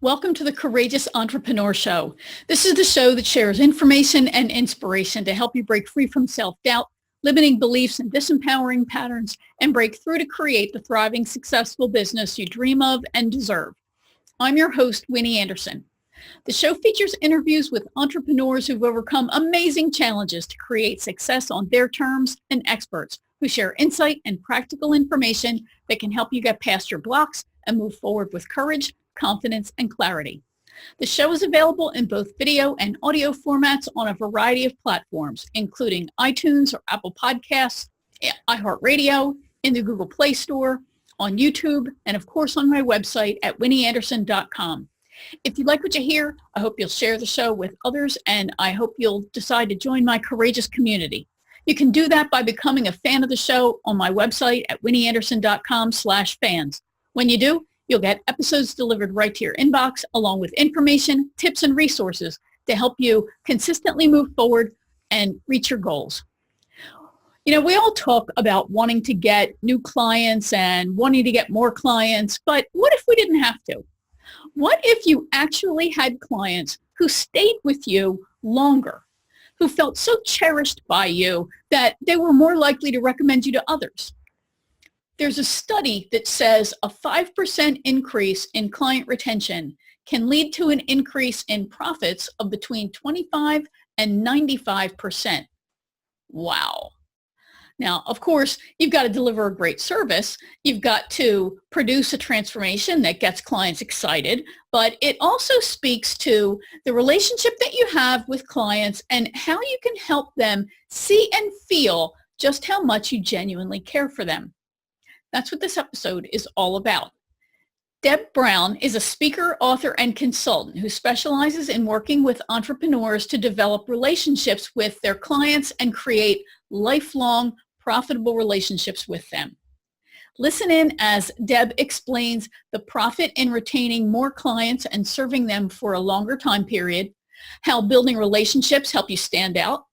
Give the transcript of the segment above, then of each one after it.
Welcome to the Courageous Entrepreneur Show. This is the show that shares information and inspiration to help you break free from self-doubt, limiting beliefs and disempowering patterns, and break through to create the thriving, successful business you dream of and deserve. I'm your host, Winnie Anderson. The show features interviews with entrepreneurs who've overcome amazing challenges to create success on their terms and experts who share insight and practical information that can help you get past your blocks and move forward with courage, confidence, and clarity. The show is available in both video and audio formats on a variety of platforms, including iTunes or Apple Podcasts, iHeartRadio, in the Google Play Store, on YouTube, and of course on my website at winnieanderson.com. If you like what you hear, I hope you'll share the show with others, and I hope you'll decide to join my courageous community. You can do that by becoming a fan of the show on my website at winnieanderson.com/fans. When you do, you'll get episodes delivered right to your inbox, along with information, tips, and resources to help you consistently move forward and reach your goals. You know, we all talk about wanting to get new clients and wanting to get more clients, but what if we didn't have to? What if you actually had clients who stayed with you longer, who felt so cherished by you that they were more likely to recommend you to others? There's a study that says a 5% increase in client retention can lead to an increase in profits of between 25 and 95%. Wow. Now, of course, you've got to deliver a great service. You've got to produce a transformation that gets clients excited, but it also speaks to the relationship that you have with clients and how you can help them see and feel just how much you genuinely care for them. That's what this episode is all about. Deb Brown is a speaker, author, and consultant who specializes in working with entrepreneurs to develop relationships with their clients and create lifelong, profitable relationships with them. Listen in as Deb explains the profit in retaining more clients and serving them for a longer time period, how building relationships help you stand out,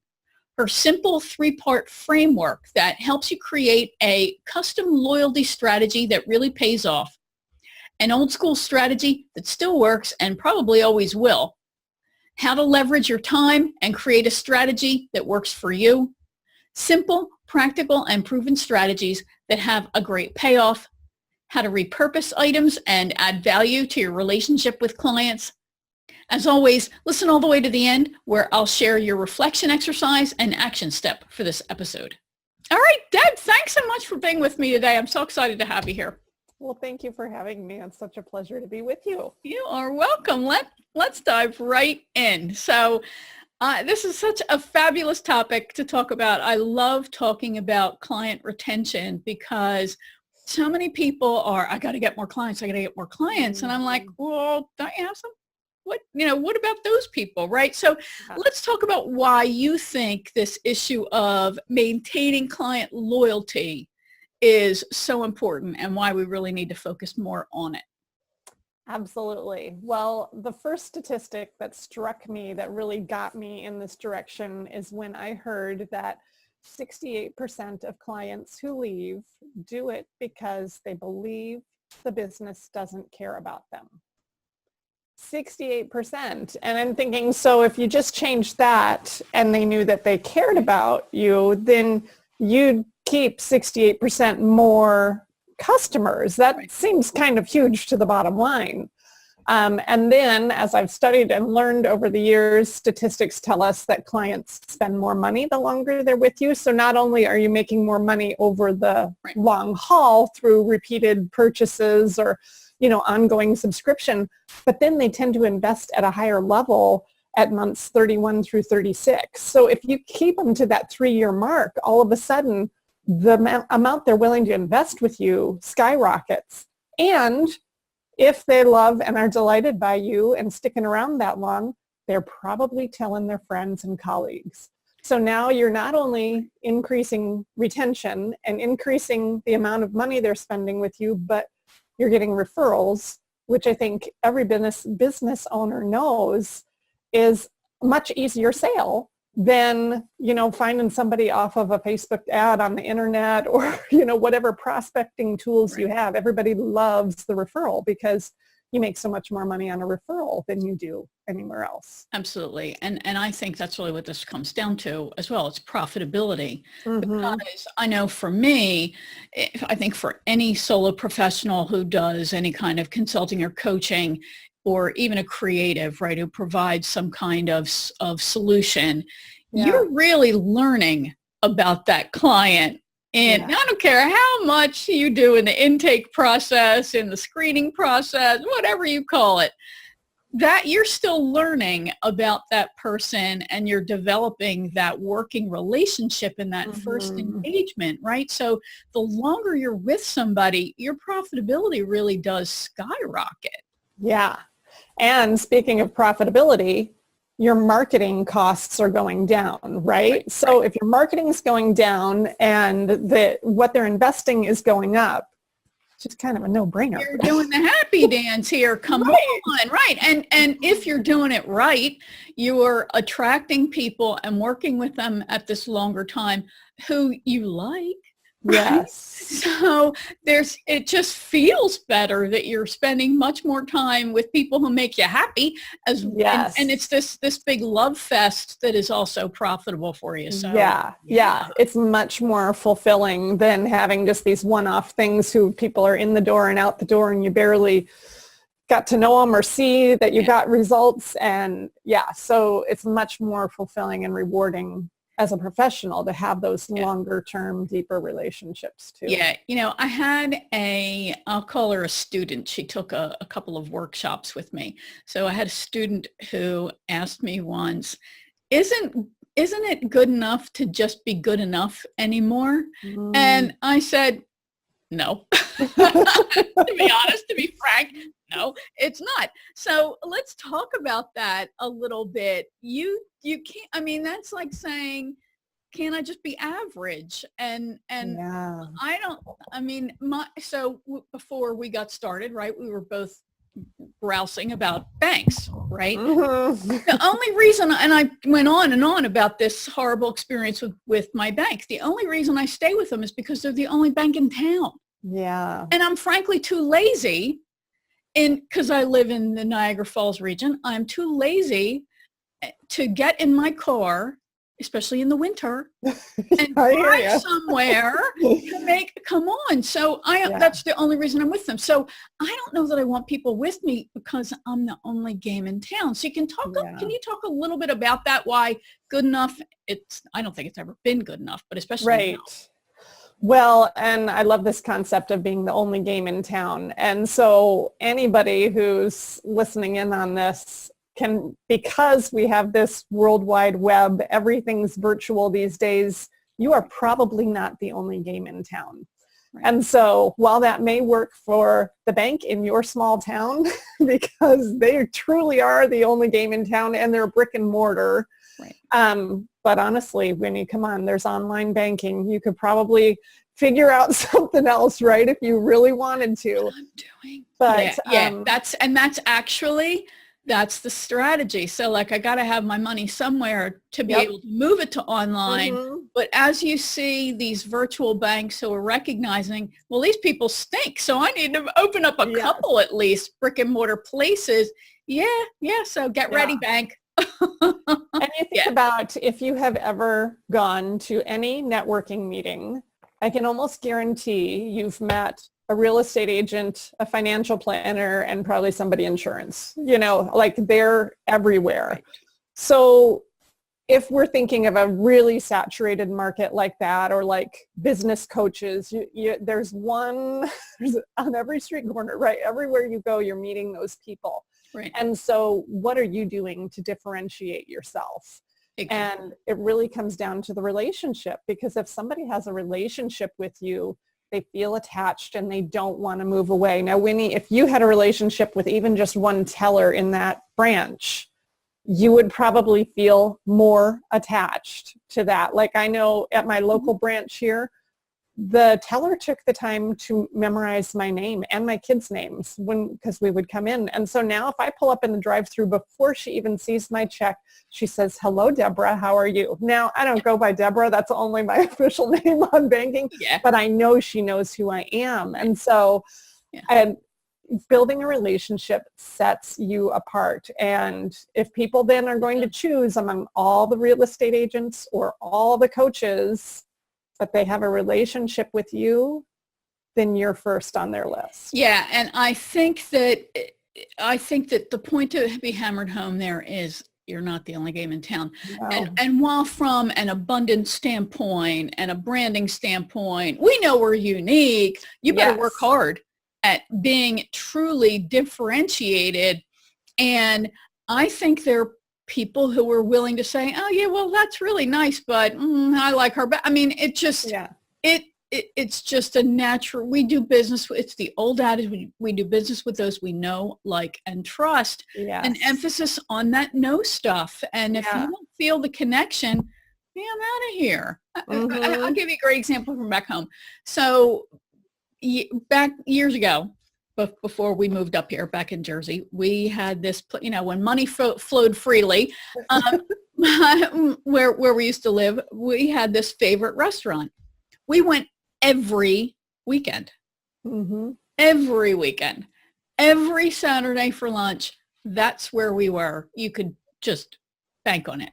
her simple 3-part framework that helps you create a custom loyalty strategy that really pays off, an old school strategy that still works and probably always will, how to leverage your time and create a strategy that works for you, simple, practical, and proven strategies that have a great payoff, how to repurpose items and add value to your relationship with clients. As always, listen all the way to the end where I'll share your reflection exercise and action step for this episode. All right, Deb, thanks so much for being with me today. I'm so excited to have you here. Well, thank you for having me. It's such a pleasure to be with you. You are welcome. Let's dive right in. So this is such a fabulous topic to talk about. I love talking about client retention because so many people are, I got to get more clients. And I'm like, well, don't you have some? What about those people, right? So let's talk about why you think this issue of maintaining client loyalty is so important and why we really need to focus more on it. Absolutely. Well, the first statistic that struck me that really got me in this direction is when I heard that 68% of clients who leave do it because they believe the business doesn't care about them. 68%. And I'm thinking, so if you just changed that and they knew that they cared about you, then you'd keep 68% more customers. That seems kind of huge to the bottom line. And then as I've studied and learned over the years, statistics tell us that clients spend more money the longer they're with you. So not only are you making more money over the long haul through repeated purchases or ongoing subscription, but then they tend to invest at a higher level at months 31 through 36. So if you keep them to that 3-year mark, all of a sudden the amount they're willing to invest with you skyrockets. And if they love and are delighted by you and sticking around that long, they're probably telling their friends and colleagues. So now you're not only increasing retention and increasing the amount of money they're spending with you, but you're getting referrals, which I think every business owner knows is a much easier sale than, finding somebody off of a Facebook ad on the internet or, whatever prospecting tools you have. Everybody loves the referral because you make so much more money on a referral than you do anywhere else. Absolutely. And I think that's really what this comes down to as well. It's profitability. Because I know for me, I think for any solo professional who does any kind of consulting or coaching, or even a creative, right, who provides some kind of solution, you're really learning about that client. And I don't care how much you do in the intake process, in the screening process, whatever you call it, that you're still learning about that person, and you're developing that working relationship in that first engagement, right? So the longer you're with somebody, your profitability really does skyrocket. Yeah. And speaking of profitability, your marketing costs are going down, right? So if your marketing is going down and what they're investing is going up, it's just kind of a no-brainer. You're doing the happy dance here. Come on, right? And if you're doing it right, you are attracting people and working with them at this longer time who you like. Yes. So it just feels better that you're spending much more time with people who make you happy, and it's this big love fest that is also profitable for you. So yeah, it's much more fulfilling than having just these one-off things who people are in the door and out the door, and you barely got to know them or see that you got results. And so it's much more fulfilling and rewarding as a professional to have those longer term, deeper relationships too. Yeah. I had I'll call her a student. She took a couple of workshops with me. So I had a student who asked me once, isn't it good enough to just be good enough anymore? And I said, no. To be honest, to be frank, no, it's not. So let's talk about that a little bit. You can't, that's like saying, can I just be average? And before we got started, right, we were both grousing about banks, right? The only reason, and I went on and on about this horrible experience with my bank, the only reason I stay with them is because they're the only bank in town. Yeah. And I'm frankly too lazy, because I live in the Niagara Falls region, I'm too lazy to get in my car, especially in the winter, and drive somewhere to come on. So that's the only reason I'm with them. So I don't know that I want people with me because I'm the only game in town. So can you talk a little bit about that? Why good enough? I don't think it's ever been good enough, but especially now. Well, and I love this concept of being the only game in town. And so anybody who's listening in on this because we have this World Wide Web, everything's virtual these days, you are probably not the only game in town. Right. And so while that may work for the bank in your small town, because they truly are the only game in town and they're brick and mortar, but honestly, when you come on, there's online banking. You could probably figure out something else, right, if you really wanted to. I'm doing. But that's the strategy. So like, I got to have my money somewhere to be able to move it to online. But as you see these virtual banks who are recognizing, well, these people stink, so I need to open up a couple at least brick and mortar places. So get ready, bank. And you think about if you have ever gone to any networking meeting, I can almost guarantee you've met a real estate agent, a financial planner, and probably somebody insurance, like they're everywhere. Right. So if we're thinking of a really saturated market like that, or like business coaches, there's on every street corner, right? Everywhere you go, you're meeting those people. Right. And so what are you doing to differentiate yourself? Exactly. And it really comes down to the relationship, because if somebody has a relationship with you, they feel attached and they don't want to move away. Now, Winnie, if you had a relationship with even just one teller in that branch, you would probably feel more attached to that. Like I know at my local branch here, the teller took the time to memorize my name and my kids' names because we would come in. And so now if I pull up in the drive-through, before she even sees my check, she says, "Hello, Deborah, how are you?" Now, I don't go by Deborah. That's only my official name on banking. But I know she knows who I am. And so, and building a relationship sets you apart. And if people then are going to choose among all the real estate agents or all the coaches, but they have a relationship with you, then you're first on their list. Yeah. And I think that the point to be hammered home there is you're not the only game in town. No. And while from an abundance standpoint and a branding standpoint, we know we're unique, you better work hard at being truly differentiated. And I think there are people who are willing to say, oh yeah, well, that's really nice, but I like her. But I mean, it just, it's just a natural, we do business. It's the old adage. We do business with those we know, like, and trust. An emphasis on that know stuff. And if you don't feel the connection, I'm out of here. I'll give you a great example from back home. So back years ago, before we moved up here back in Jersey, we had this, when money flowed freely, where we used to live, we had this favorite restaurant. We went every weekend, every weekend, every Saturday for lunch. That's where we were. You could just bank on it.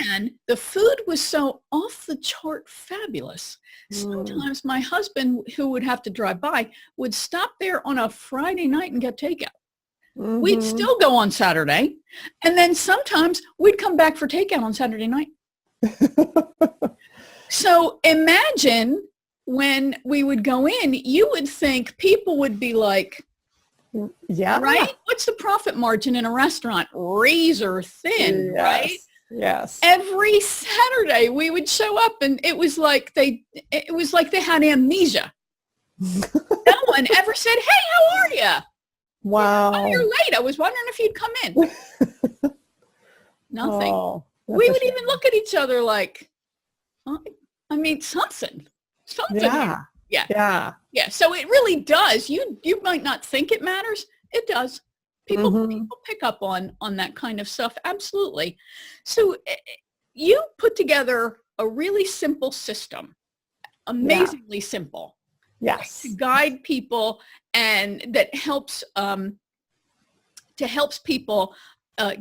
And the food was so off the chart fabulous. Sometimes my husband, who would have to drive by, would stop there on a Friday night and get takeout. We'd still go on Saturday. And then sometimes we'd come back for takeout on Saturday night. So imagine when we would go in, you would think people would be like, right? What's the profit margin in a restaurant? Razor thin, right? Yes. Every Saturday we would show up and it was like they had amnesia. No one ever said, hey, how are you? Wow. Oh, you're late. I was wondering if you'd come in. Nothing. Oh, we would even look at each other like, I mean, something. Yeah. So it really does. You might not think it matters. It does. People pick up on that kind of stuff. Absolutely. So you put together a really simple system, amazingly simple. Yes. To guide people and that helps people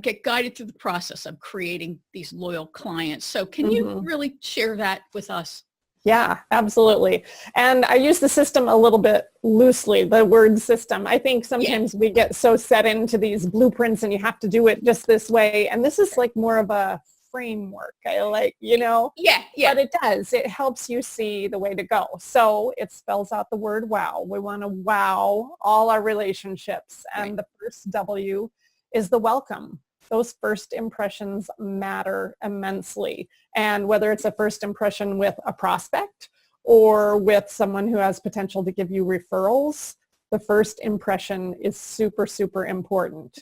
get guided through the process of creating these loyal clients. So can you really share that with us? Yeah, absolutely. And I use the system a little bit loosely, the word system. I think sometimes we get so set into these blueprints and you have to do it just this way. And this is like more of a framework. I like, but it does. It helps you see the way to go. So it spells out the word wow. We want to wow all our relationships. And the first W is the welcome. Those first impressions matter immensely. And whether it's a first impression with a prospect or with someone who has potential to give you referrals, the first impression is super, super important.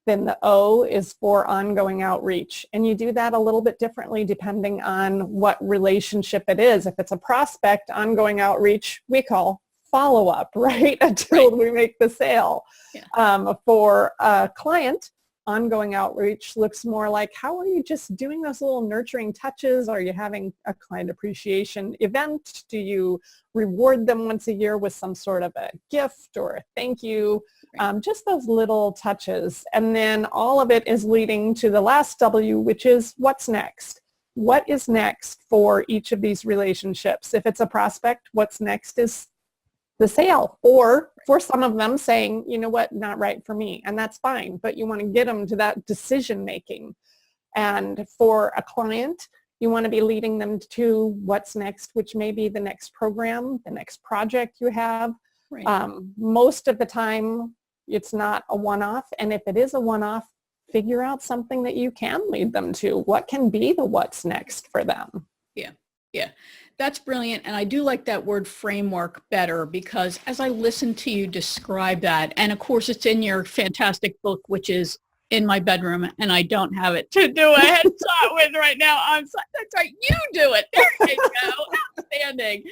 Then the O is for ongoing outreach. And you do that a little bit differently depending on what relationship it is. If it's a prospect, ongoing outreach, we call follow-up, right? Until we make the sale. For a client, ongoing outreach looks more like, how are you just doing those little nurturing touches? Are you having a client appreciation event? Do you reward them once a year with some sort of a gift or a thank you? Just those little touches. And then all of it is leading to the last W, which is what's next? What is next for each of these relationships? If it's a prospect, what's next is the sale, or for some of them saying, you know what, not right for me, and that's fine, but you want to get them to that decision making. And for a client, you want to be leading them to what's next, which may be the next program, the next project you have. Most of the time, it's not a one-off, and if it is a one-off, figure out something that you can lead them to. What can be the what's next for them? Yeah. That's brilliant. And I do like that word framework better because as I listen to you describe that, and of course it's in your fantastic book, which is in my bedroom and I don't have it to do a headshot with right now. I'm sorry. That's right. You do it. There you go. Outstanding.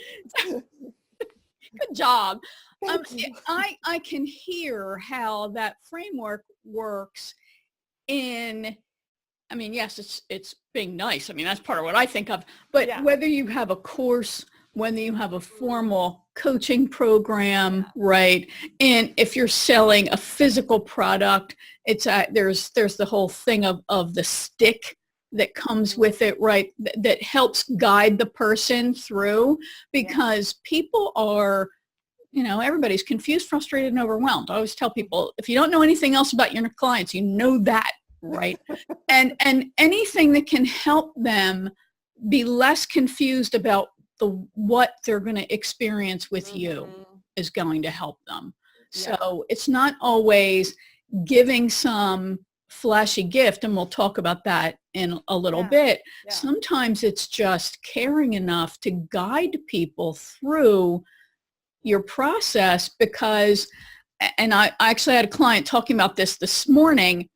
Good job. I can hear how that framework works in, yes, it's being nice. That's part of what I think of. But whether you have a course whether you have a formal coaching program, right? And if you're selling a physical product, it's there's the whole thing of the stick that comes with it, right? That helps guide the person through, because people are, everybody's confused, frustrated, and overwhelmed. I always tell people, if you don't know anything else about your clients, you know that, right? and anything that can help them be less confused about what they're going to experience with you is going to help them. So it's not always giving some flashy gift, and we'll talk about that in a little bit. Sometimes it's just caring enough to guide people through your process, because, and I actually had a client talking about this morning.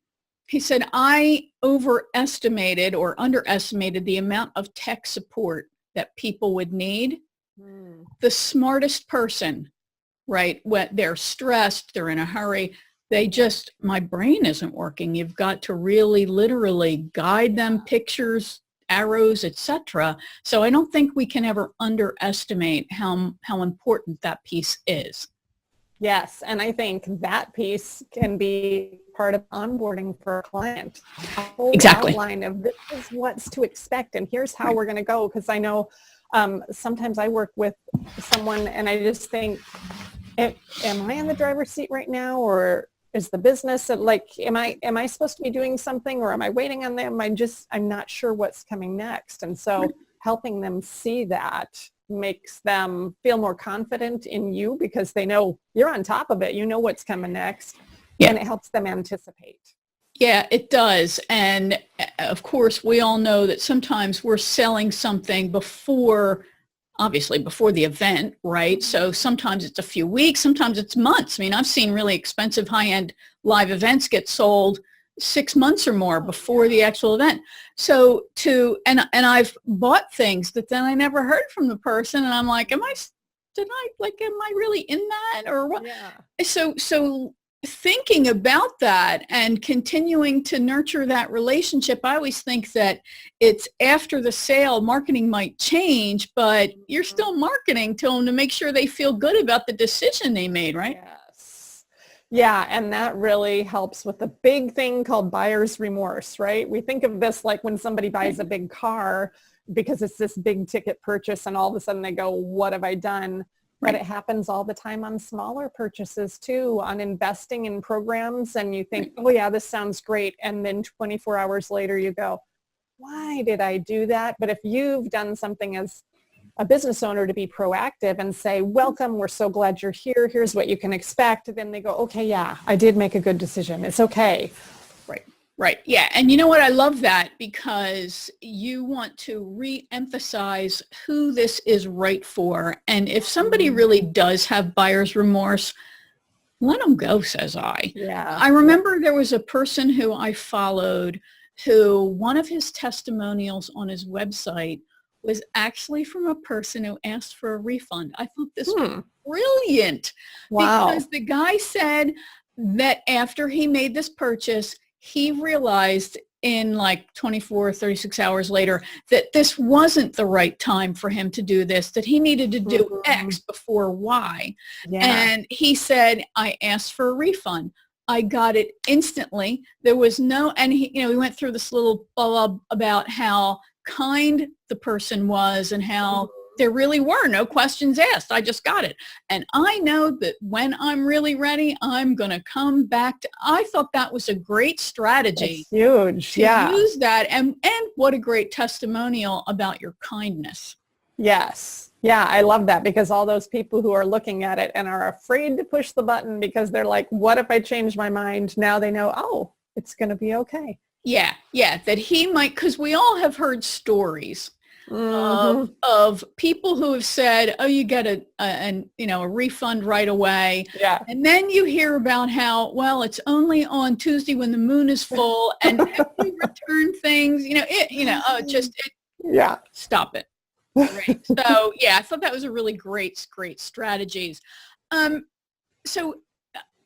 He said, I overestimated or underestimated the amount of tech support that people would need. The smartest person, right, when they're stressed, they're in a hurry, my brain isn't working. You've got to really literally guide them, pictures, arrows, etc. So I don't think we can ever underestimate how important that piece is. Yes, and I think that piece can be part of onboarding for a client. A whole outline of this is what's to expect, and here's how we're going to go. Because I know sometimes I work with someone, and I just think, am I in the driver's seat right now, or is the business am I supposed to be doing something, or am I waiting on them? I'm not sure what's coming next, and so helping them see that makes them feel more confident in you, because they know you're on top of it. You know what's coming next, and it helps them anticipate. Yeah, it does. And of course, we all know that sometimes we're selling something obviously before the event, right? So sometimes it's a few weeks, sometimes it's months. I mean, I've seen really expensive high-end live events get sold 6 months or more before the actual event. So and I've bought things that then I never heard from the person, and I'm like, am I really in that, or what? So thinking about that and continuing to nurture that relationship, I always think that it's after the sale, marketing might change, but you're still marketing to them to make sure they feel good about the decision they made, right? Yeah, and that really helps with the big thing called buyer's remorse, right? We think of this like when somebody buys a big car because it's this big ticket purchase, and all of a sudden they go, what have I done? But it happens all the time on smaller purchases too, on investing in programs, and you think, oh yeah, this sounds great. And then 24 hours later you go, why did I do that? But if you've done something as a business owner to be proactive and say, welcome, we're so glad you're here, here's what you can expect, then they go, okay, yeah, I did make a good decision. It's okay. Right. Yeah. And you know what? I love that, because you want to re-emphasize who this is right for. And if somebody really does have buyer's remorse, let them go, says I. I remember there was a person who I followed who one of his testimonials on his website was actually from a person who asked for a refund. I thought this was brilliant. Because the guy said that after he made this purchase, he realized in like 24, 36 hours later that this wasn't the right time for him to do this, that he needed to do X before Y. And he said, I asked for a refund. I got it instantly. There was and he went through this little blub about how kind the person was and how there really were no questions asked. I just got it. And I know that when I'm really ready, I'm going to come back I thought that was a great strategy. It's huge. To use that. And what a great testimonial about your kindness. Yes. Yeah, I love that, because all those people who are looking at it and are afraid to push the button because they're like, what if I change my mind? Now they know, oh, it's going to be okay. Yeah. That he might, because we all have heard stories of people who have said, oh, you get a refund right away. And then you hear about how, well, it's only on Tuesday when the moon is full, and if you return things, stop it. Right. So I thought that was a really great strategies. So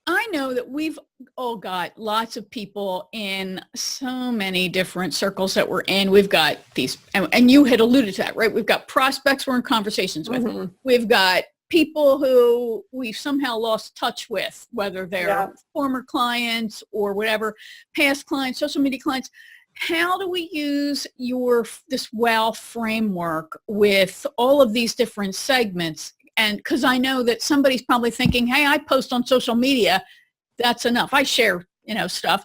I know that we've all got lots of people in so many different circles that we're in. We've got these, and you had alluded to that, right? We've got prospects we're in conversations with. Mm-hmm. We've got people who we've somehow lost touch with, whether they're former clients or whatever, past clients, social media clients. How do we use this WOW framework with all of these different segments? And because I know that somebody's probably thinking, hey, I post on social media, that's enough. I share, stuff,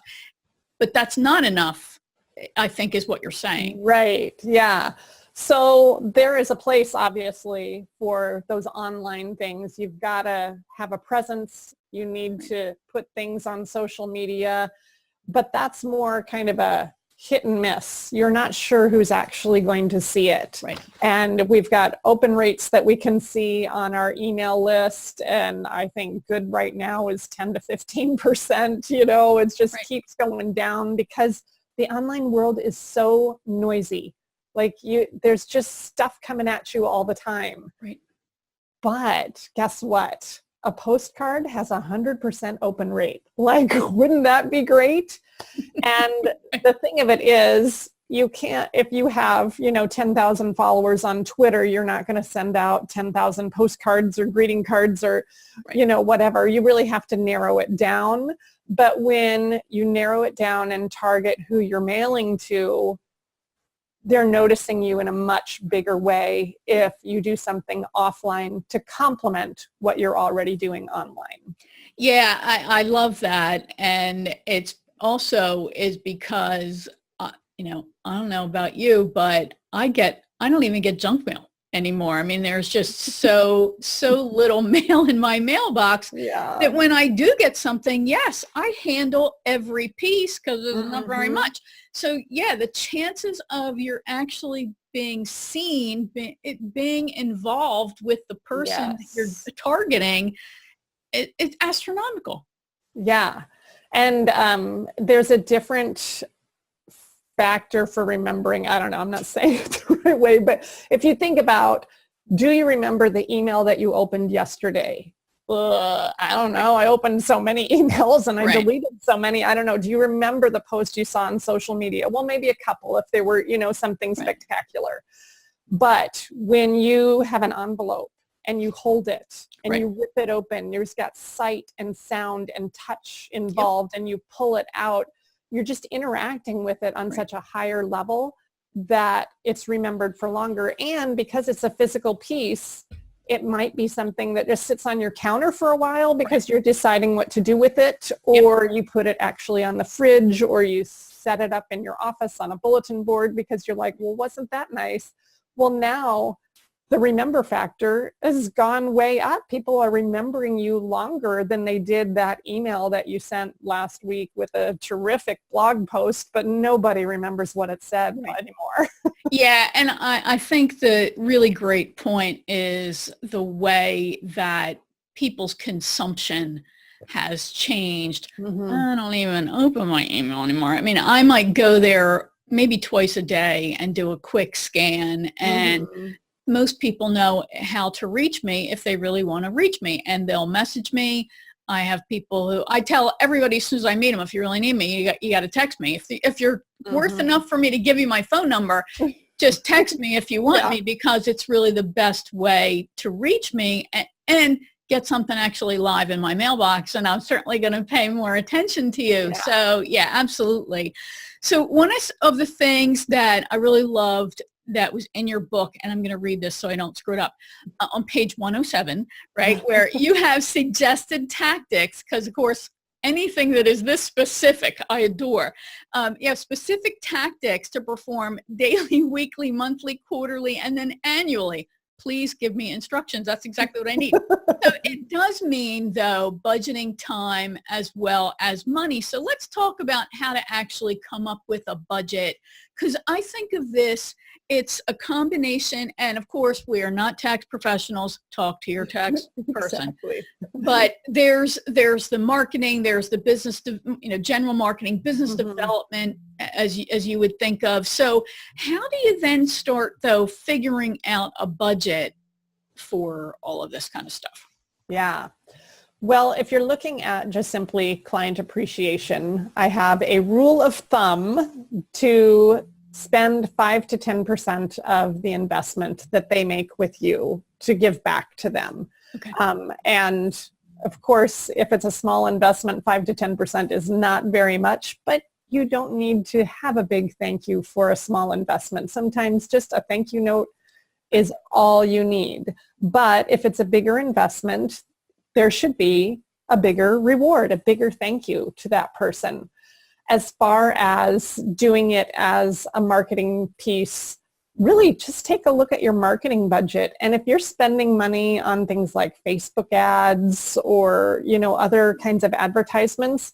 but that's not enough, I think is what you're saying. Right. Yeah. So there is a place, obviously, for those online things. You've got to have a presence. You need to put things on social media, but that's more kind of a hit and miss. You're not sure who's actually going to see it. Right. And we've got open rates that we can see on our email list. And I think good right now is 10 to 15%, it just keeps going down because the online world is so noisy. Like there's just stuff coming at you all the time. Right. But guess what? A postcard has 100% open rate. Like, wouldn't that be great? And the thing of it is, you can't, if you have, 10,000 followers on Twitter, you're not going to send out 10,000 postcards or greeting cards or, whatever. You really have to narrow it down. But when you narrow it down and target who you're mailing to, they're noticing you in a much bigger way if you do something offline to complement what you're already doing online. Yeah, I love that. And it's also is because, I don't know about you, but I don't even get junk mail anymore. I mean, there's just so little mail in my mailbox that when I do get something, yes, I handle every piece because there's not very much. So yeah, the chances of you're actually being seen, being involved with the person that you're targeting, it's astronomical. Yeah. And there's a different factor for remembering. I don't know, I'm not saying it the right way, but if you think about, do you remember the email that you opened yesterday? I don't know. I opened so many emails and I deleted so many. I don't know. Do you remember the post you saw on social media? Well, maybe a couple if they were, something spectacular. But when you have an envelope and you hold it and you rip it open, there's got sight and sound and touch involved and you pull it out, you're just interacting with it on such a higher level that it's remembered for longer. And because it's a physical piece, it might be something that just sits on your counter for a while because you're deciding what to do with it, or you put it actually on the fridge, or you set it up in your office on a bulletin board because you're like, well, wasn't that nice? Well, now the remember factor has gone way up. People are remembering you longer than they did that email that you sent last week with a terrific blog post, but nobody remembers what it said anymore. Yeah, and I think the really great point is the way that people's consumption has changed. I don't even open my email anymore. I mean, I might go there maybe twice a day and do a quick scan, and most people know how to reach me if they really want to reach me, and they'll message me. I have people who I tell everybody as soon as I meet them, if you really need me, you got to text me. If you're worth enough for me to give you my phone number, just text me if you want me, because it's really the best way to reach me and get something actually live in my mailbox. And I'm certainly going to pay more attention to you. So yeah, absolutely. So one of the things that I really loved that was in your book, and I'm going to read this so I don't screw it up, on page 107, right, where you have suggested tactics, because of course, anything that is this specific, I adore. You have specific tactics to perform daily, weekly, monthly, quarterly, and then annually. Please give me instructions. That's exactly what I need. So it does mean, though, budgeting time as well as money. So let's talk about how to actually come up with a budget, because I think of this, it's a combination, and of course, we are not tax professionals. Talk to your tax person. Exactly. But there's the marketing, there's the business, general marketing, business development, as you would think of. So how do you then start, though, figuring out a budget for all of this kind of stuff? Yeah. Well, if you're looking at just simply client appreciation, I have a rule of thumb to spend 5 to 10% of the investment that they make with you to give back to them. Okay. And of course, if it's a small investment, 5 to 10% is not very much, but you don't need to have a big thank you for a small investment. Sometimes just a thank you note is all you need. But if it's a bigger investment, there should be a bigger reward, a bigger thank you to that person. As far as doing it as a marketing piece, really just take a look at your marketing budget. And if you're spending money on things like Facebook ads or, other kinds of advertisements,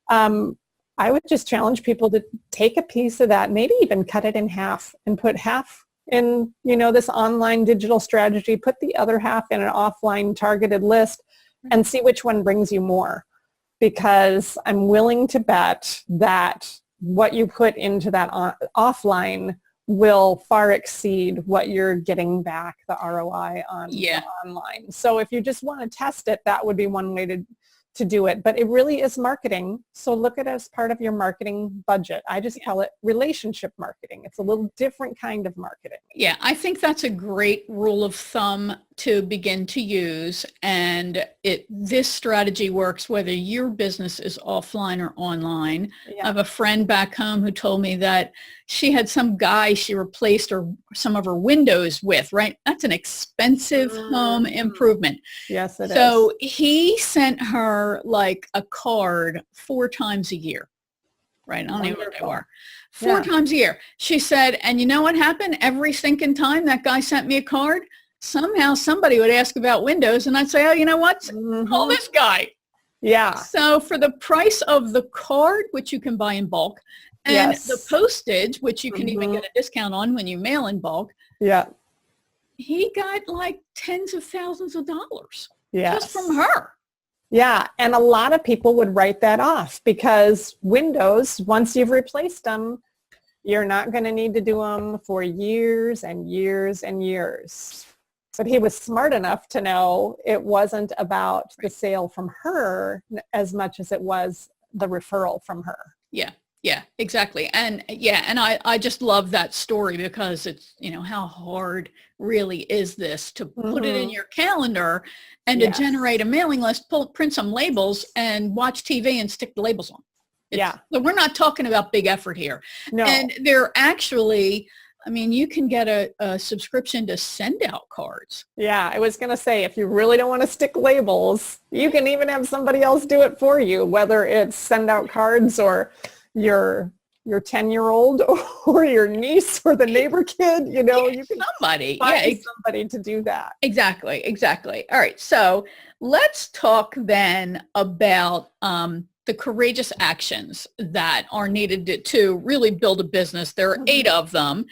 I would just challenge people to take a piece of that, maybe even cut it in half and put half in, this online digital strategy, put the other half in an offline targeted list and see which one brings you more. Because I'm willing to bet that what you put into that offline will far exceed what you're getting back, the ROI on online. So if you just want to test it, that would be one way to do it. But it really is marketing. So look at it as part of your marketing budget. I just call it relationship marketing. It's a little different kind of marketing. Yeah, I think that's a great rule of thumb to begin to use. And this strategy works whether your business is offline or online. I have a friend back home who told me that she had some guy she replaced some of her windows with, right? That's an expensive home improvement. Yes, it is. So he sent her like a card 4 times a year, right? I don't know what they were. 4 times a year. She said, and you know what happened? Every stinking time that guy sent me a card, somehow somebody would ask about windows and I'd say, oh, you know what? Call this guy. Yeah. So for the price of the card, which you can buy in bulk, and the postage, which you can even get a discount on when you mail in bulk, he got like tens of thousands of dollars just from her. Yeah, and a lot of people would write that off because windows, once you've replaced them, you're not going to need to do them for years and years and years. But he was smart enough to know it wasn't about the sale from her as much as it was the referral from her. Yeah, exactly. And I just love that story because it's, how hard really is this to put it in your calendar and to generate a mailing list, print some labels and watch TV and stick the labels on. So we're not talking about big effort here. No. And they're actually, you can get a subscription to send out cards. Yeah, I was going to say, if you really don't want to stick labels, you can even have somebody else do it for you, whether it's send out cards or your 10-year-old or your niece or the neighbor kid, you can find somebody to do that. Exactly. All right. So let's talk then about the courageous actions that are needed to really build a business. There are 8 of them: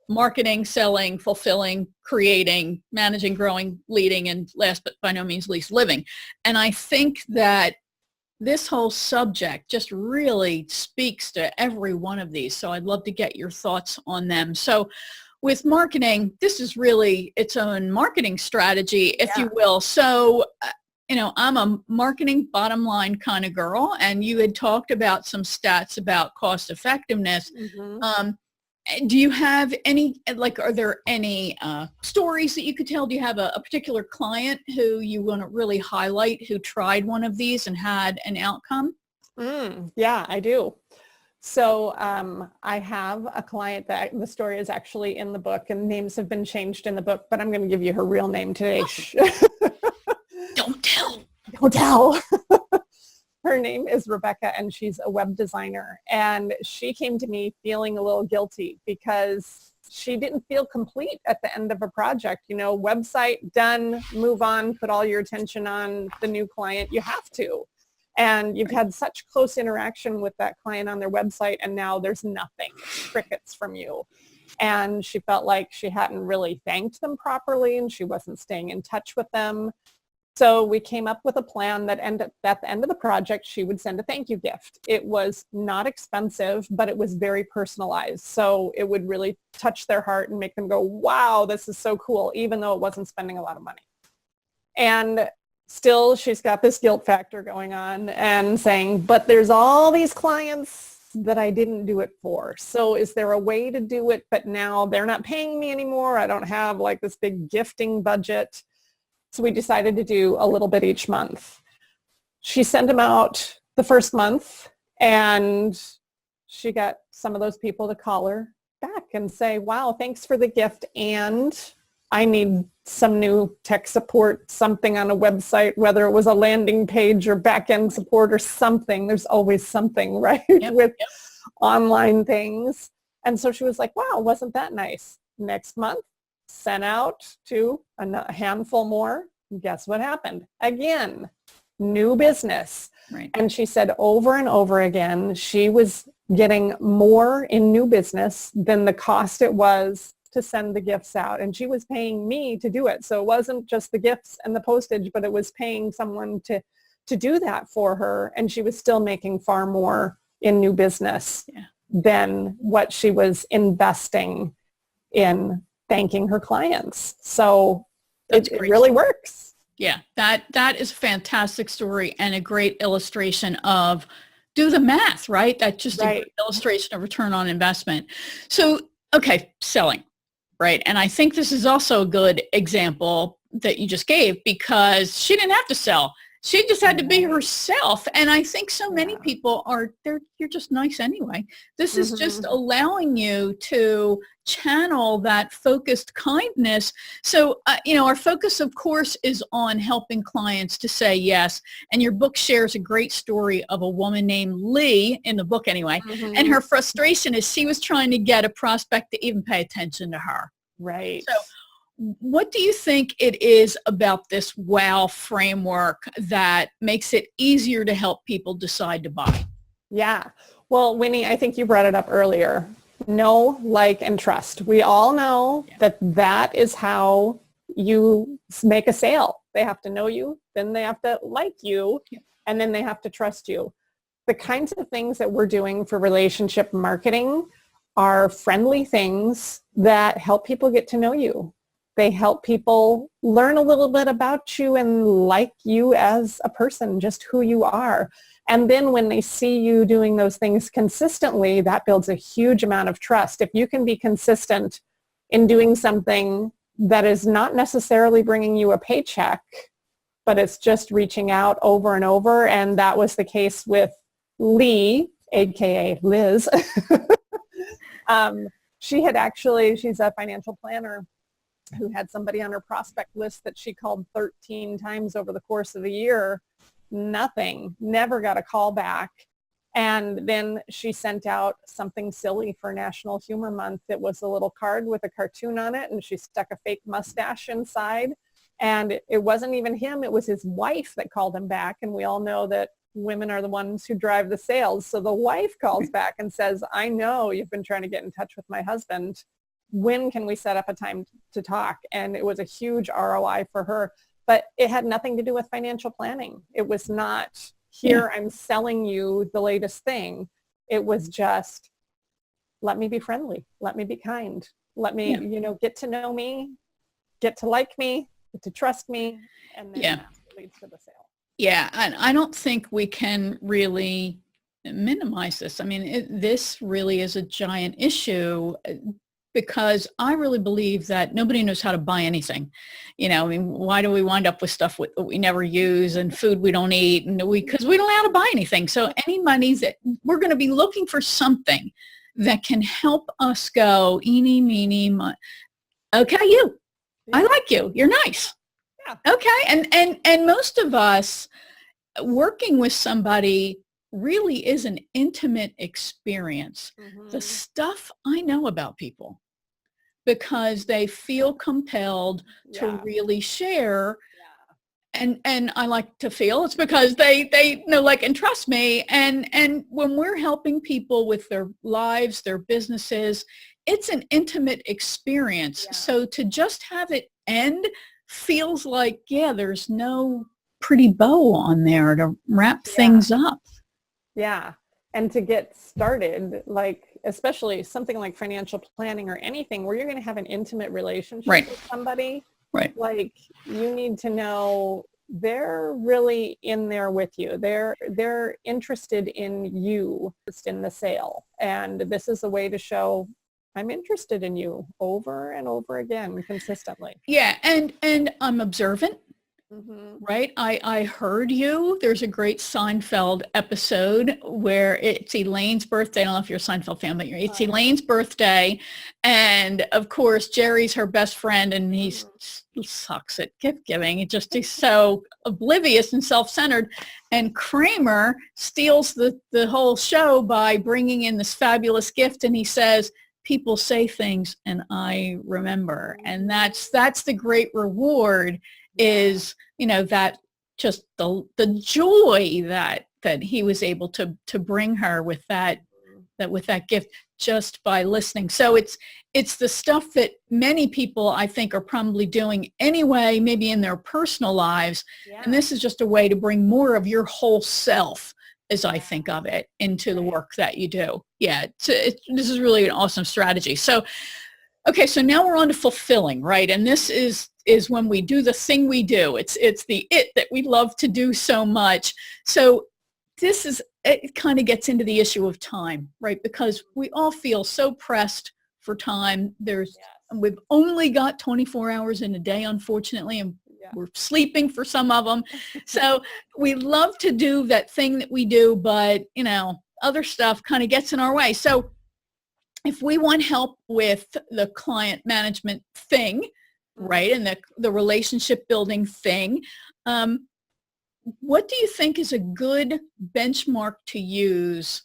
marketing, selling, fulfilling, creating, managing, growing, leading, and last but by no means least, living. And I think that this whole subject just really speaks to every one of these. So I'd love to get your thoughts on them. So with marketing, this is really its own marketing strategy, if you will. So, I'm a marketing bottom line kind of girl, and you had talked about some stats about cost effectiveness. Do you have any, are there any stories that you could tell? Do you have a particular client who you want to really highlight who tried one of these and had an outcome? Yeah, I do. So I have a client that the story is actually in the book, and names have been changed in the book, but I'm going to give you her real name today. Don't tell. Don't tell. Her name is Rebecca, and she's a web designer. And she came to me feeling a little guilty because she didn't feel complete at the end of a project. Website done, move on, put all your attention on the new client. You have to. And you've had such close interaction with that client on their website, and now there's nothing. It's crickets from you. And she felt like she hadn't really thanked them properly, and she wasn't staying in touch with them. So we came up with a plan that at the end of the project, she would send a thank you gift. It was not expensive, but it was very personalized. So it would really touch their heart and make them go, wow, this is so cool, even though it wasn't spending a lot of money. And still she's got this guilt factor going on and saying, but there's all these clients that I didn't do it for. So is there a way to do it, but now they're not paying me anymore? I don't have like this big gifting budget. So we decided to do a little bit each month. She sent them out the first month, and she got some of those people to call her back and say, wow, thanks for the gift, and I need some new tech support, something on a website, whether it was a landing page or back-end support or something. There's always something, right? With online things. And so she was like, wow, wasn't that nice? Next month, sent out to a handful more. Guess what happened? Again, new business. Right. And she said over and over again, she was getting more in new business than the cost it was to send the gifts out. And she was paying me to do it. So it wasn't just the gifts and the postage, but it was paying someone to do that for her. And she was still making far more in new business than what she was investing in thanking her clients. So it really works. Yeah, that is a fantastic story and a great illustration of do the math, right? That's just a great illustration of return on investment. So, okay, selling, right? And I think this is also a good example that you just gave because she didn't have to sell. She just had to be herself. And I think so many people you're just nice anyway. This is just allowing you to channel that focused kindness. So, our focus, of course, is on helping clients to say yes. And your book shares a great story of a woman named Lee, in the book anyway. And her frustration is she was trying to get a prospect to even pay attention to her. Right. So what do you think it is about this WOW framework that makes it easier to help people decide to buy? Yeah. Well, Winnie, I think you brought it up earlier. Know, like, and trust. We all know that is how you make a sale. They have to know you, then they have to like you, and then they have to trust you. The kinds of things that we're doing for relationship marketing are friendly things that help people get to know you. They help people learn a little bit about you and like you as a person, just who you are. And then when they see you doing those things consistently, that builds a huge amount of trust. If you can be consistent in doing something that is not necessarily bringing you a paycheck, but it's just reaching out over and over, and that was the case with Lee, aka Liz. She's a financial planner who had somebody on her prospect list that she called 13 times over the course of a year. Nothing, never got a call back. And then she sent out something silly for National Humor Month. It was a little card with a cartoon on it, and she stuck a fake mustache inside. And it wasn't even him, it was his wife that called him back. And we all know that women are the ones who drive the sales. So the wife calls back and says, I know you've been trying to get in touch with my husband. When can we set up a time to talk? And it was a huge ROI for her, but it had nothing to do with financial planning. It was not, here I'm selling you the latest thing. It was just, let me be friendly. Let me be kind. Let me, get to know me, get to like me, get to trust me. And then that leads to the sale. Yeah. And I don't think we can really minimize this. I mean, this really is a giant issue, because I really believe that nobody knows how to buy anything. Why do we wind up with stuff that we never use and food we don't eat? And because we don't know how to buy anything. So any money that we're going to be looking for something that can help us go, eeny, meeny, miny. Okay, you. I like you. You're nice. Yeah. Okay. And most of us working with somebody really is an intimate experience. The stuff I know about people, because they feel compelled to really share. And I like to feel it's because they know, like, and trust me. And when we're helping people with their lives, their businesses, it's an intimate experience. So to just have it end feels like, there's no pretty bow on there to wrap things up. Yeah. And to get started, like, especially something like financial planning or anything where you're going to have an intimate relationship with somebody, like, you need to know they're really in there with you. They're interested in you, just in the sale. And this is a way to show I'm interested in you over and over again consistently. Yeah. And I'm observant. Mm-hmm. Right. I heard you. There's a great Seinfeld episode where it's Elaine's birthday. I don't know if you're a Seinfeld fan, but it's Elaine's birthday. And of course, Jerry's her best friend and he sucks at gift giving. He's so oblivious and self-centered. And Kramer steals the whole show by bringing in this fabulous gift. And he says, people say things and I remember. And that's the great reward is, that just the joy that he was able to bring her with that gift just by listening. So it's the stuff that many people I think are probably doing anyway, maybe in their personal lives. Yeah. And this is just a way to bring more of your whole self, as I think of it, into the work that you do. Yeah. This is really an awesome strategy. So, okay. So now we're on to fulfilling, right? And this is when we do the thing we do. It's the that we love to do so much. So it kind of gets into the issue of time, right? Because we all feel so pressed for time. We've only got 24 hours in a day, unfortunately, and we're sleeping for some of them. So we love to do that thing that we do, but other stuff kind of gets in our way. So if we want help with the client management thing, right, and the relationship building thing, what do you think is a good benchmark to use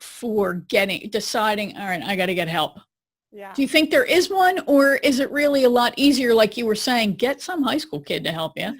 for deciding, all right, I got to get help? Yeah. Do you think there is one, or is it really a lot easier, like you were saying, get some high school kid to help you?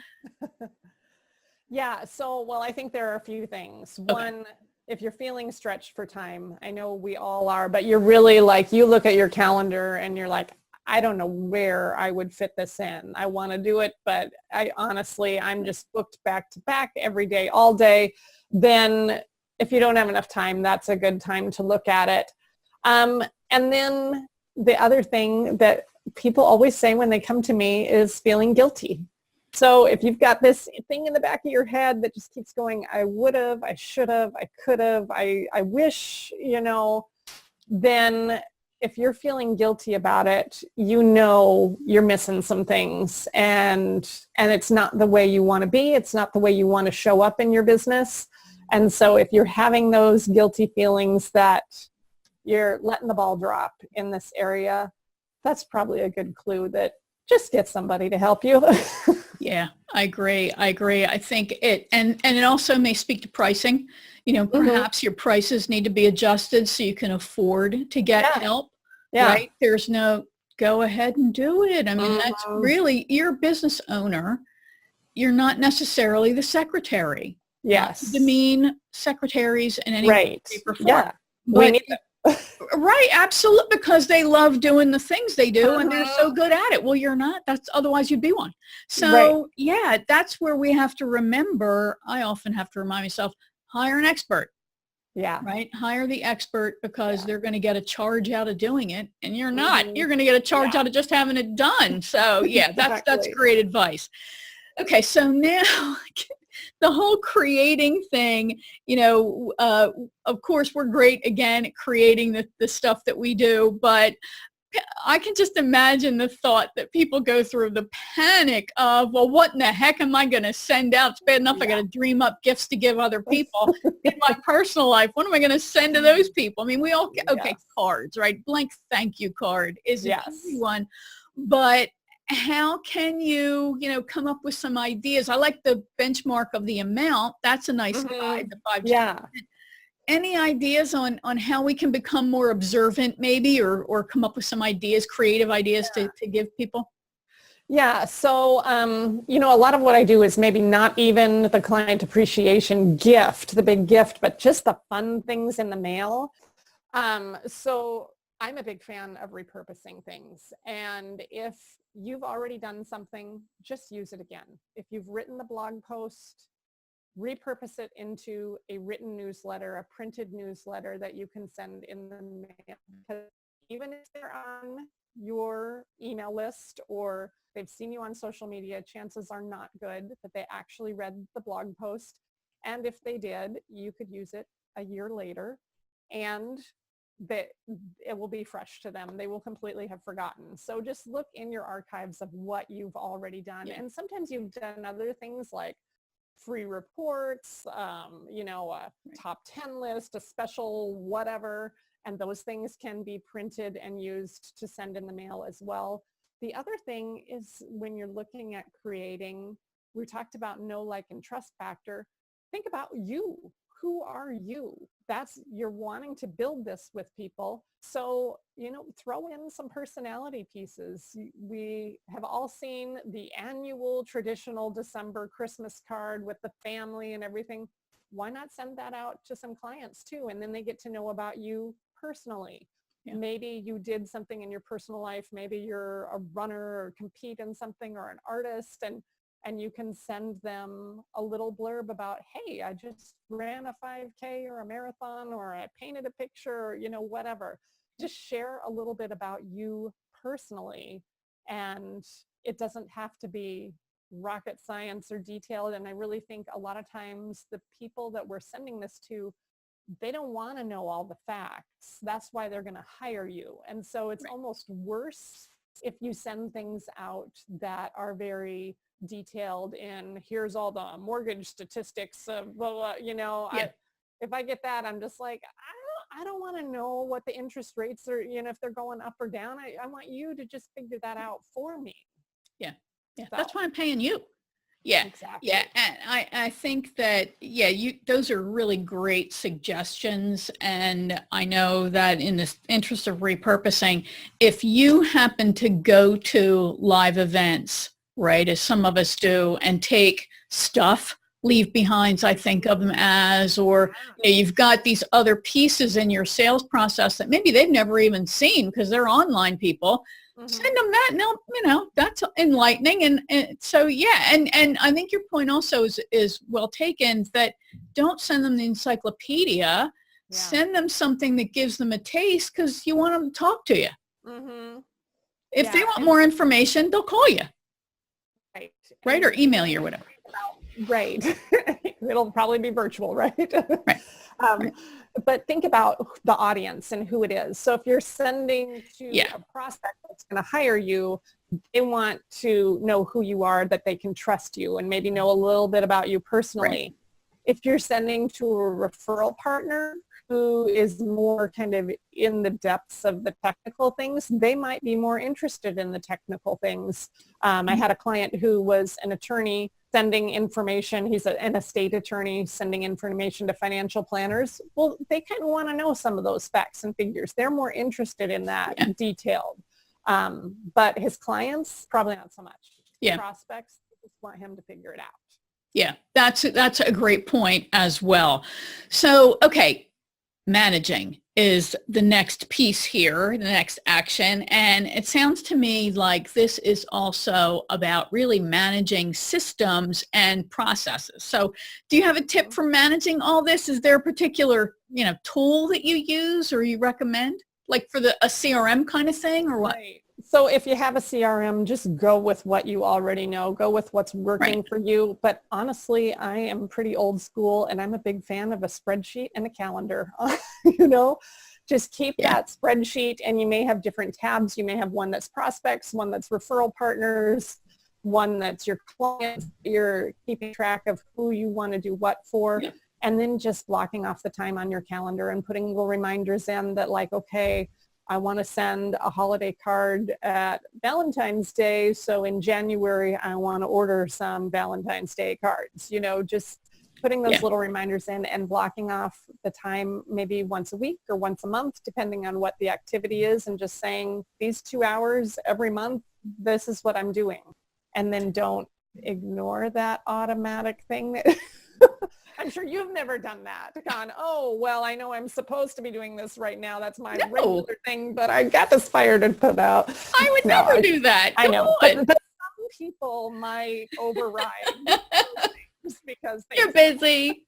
Yeah. So, well, I think there are a few things. Okay. One, if you're feeling stretched for time, I know we all are, but you're really you look at your calendar and you're like, I don't know where I would fit this in. I want to do it, but I'm just booked back to back every day, all day. Then if you don't have enough time, that's a good time to look at it. And then the other thing that people always say when they come to me is feeling guilty. So if you've got this thing in the back of your head that just keeps going, I would have, I should have, I could have, I wish, then if you're feeling guilty about it, you're missing some things, and it's not the way you want to be. It's not the way you want to show up in your business. And so if you're having those guilty feelings that you're letting the ball drop in this area, that's probably a good clue that just get somebody to help you. Yeah, I agree. I think and it also may speak to pricing. Perhaps your prices need to be adjusted so you can afford to get help. Yeah. Right? There's no go ahead and do it. I mean, that's really, you're a business owner. You're not necessarily the secretary. Yes. Not to demean secretaries in any way, shape, or form. Yeah. We need them. Right, absolutely, because they love doing the things they do and they're so good at it. Well, you're not. Otherwise you'd be one. So yeah, that's where we have to remember. I often have to remind myself, hire an expert. Yeah. Right. Hire the expert, because they're going to get a charge out of doing it, and you're not. Mm-hmm. You're going to get a charge out of just having it done. So yeah, that's great advice. Okay, so now the whole creating thing, of course we're great again at creating the stuff that we do, but I can just imagine the thought that people go through, the panic of, well, what in the heck am I going to send out? It's bad enough I got to dream up gifts to give other people in my personal life. What am I going to send to those people? I mean, we all get, cards, right? Blank thank you card is an easy one, but how can you, come up with some ideas? I like the benchmark of the amount. That's a nice guide, the 5%. Yeah. Any ideas on how we can become more observant maybe, or come up with some ideas, creative ideas to give people? Yeah. So, a lot of what I do is maybe not even the client appreciation gift, the big gift, but just the fun things in the mail. So I'm a big fan of repurposing things. And if you've already done something, just use it again. If you've written the blog post, repurpose it into a written newsletter, a printed newsletter that you can send in the mail. Because even if they're on your email list or they've seen you on social media, chances are not good that they actually read the blog post. And if they did, you could use it a year later and that it will be fresh to them. They will completely have forgotten. So just look in your archives of what you've already done. And sometimes you've done other things like free reports, a top 10 list, a special whatever, and those things can be printed and used to send in the mail as well. The other thing is when you're looking at creating, we talked about know, like, and trust factor. Think about you. Who are you? You're wanting to build this with people. So, throw in some personality pieces. We have all seen the annual traditional December Christmas card with the family and everything. Why not send that out to some clients too? And then they get to know about you personally. Yeah. Maybe you did something in your personal life. Maybe you're a runner or compete in something or an artist, and you can send them a little blurb about, hey, I just ran a 5K or a marathon, or I painted a picture, or, whatever. Just share a little bit about you personally. And it doesn't have to be rocket science or detailed. And I really think a lot of times the people that we're sending this to, they don't want to know all the facts. That's why they're going to hire you. And so it's almost worse if you send things out that are very detailed in here's all the mortgage statistics of blah, blah, if I get that, I'm just like, I don't want to know what the interest rates are, if they're going up or down. I want you to just figure that out for me. Yeah. So. That's why I'm paying you. Yeah. Exactly. Yeah. And I think that, those are really great suggestions. And I know that in the interest of repurposing, if you happen to go to live events, right, as some of us do, and take stuff, leave behinds, I think of them as, or you've got these other pieces in your sales process that maybe they've never even seen because they're online people. Send them that, and that's enlightening. And so, and I think your point also is well taken, that don't send them the encyclopedia. Send them something that gives them a taste, because you want them to talk to you. If they want more information, they'll call you. Right, or email you or whatever. Right. It'll probably be virtual, right? But think about the audience and who it is. So if you're sending to a prospect that's going to hire you, they want to know who you are, that they can trust you, and maybe know a little bit about you personally. Right. If you're sending to a referral partner who is more kind of in the depths of the technical things, they might be more interested in the technical things. I had a client who was an attorney sending information. He's an estate attorney sending information to financial planners. Well, they kind of want to know some of those facts and figures. They're more interested in that detailed. But his clients, probably not so much. Prospects, just want him to figure it out. Yeah, that's a great point as well. So, okay, managing is the next piece here, the next action. And it sounds to me like this is also about really managing systems and processes. So do you have a tip for managing all this? Is there a particular, tool that you use or you recommend, like for a CRM kind of thing, or what? Right. So if you have a CRM, just go with what you already know. Go with what's working for you. But honestly, I am pretty old school, and I'm a big fan of a spreadsheet and a calendar. Just keep that spreadsheet, and you may have different tabs. You may have one that's prospects, one that's referral partners, one that's your clients. You're keeping track of who you want to do what for. Yeah. And then just blocking off the time on your calendar and putting little reminders in that, like, okay, I want to send a holiday card at Valentine's Day, so in January I want to order some Valentine's Day cards. Just putting those little reminders in and blocking off the time maybe once a week or once a month, depending on what the activity is, and just saying these 2 hours every month, this is what I'm doing. And then don't ignore that automatic thing that I'm sure you've never done that. Gone, oh, well, I know I'm supposed to be doing this right now. That's my regular thing, but I got this fire to put out. I would never do that. I know. But some people might override because you're busy.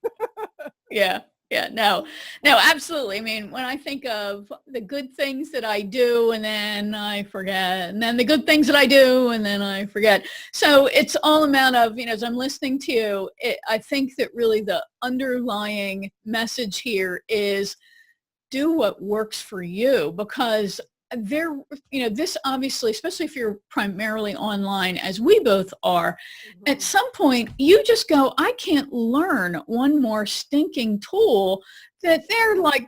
Yeah. Yeah, no, absolutely. I mean, when I think of the good things that I do and then I forget, and then the good things that I do and then I forget. So it's all amount of, as I'm listening to you, I think that really the underlying message here is do what works for you, because there, this obviously, especially if you're primarily online as we both are, at Mhm. some point you just go, I can't learn one more stinking tool that they're like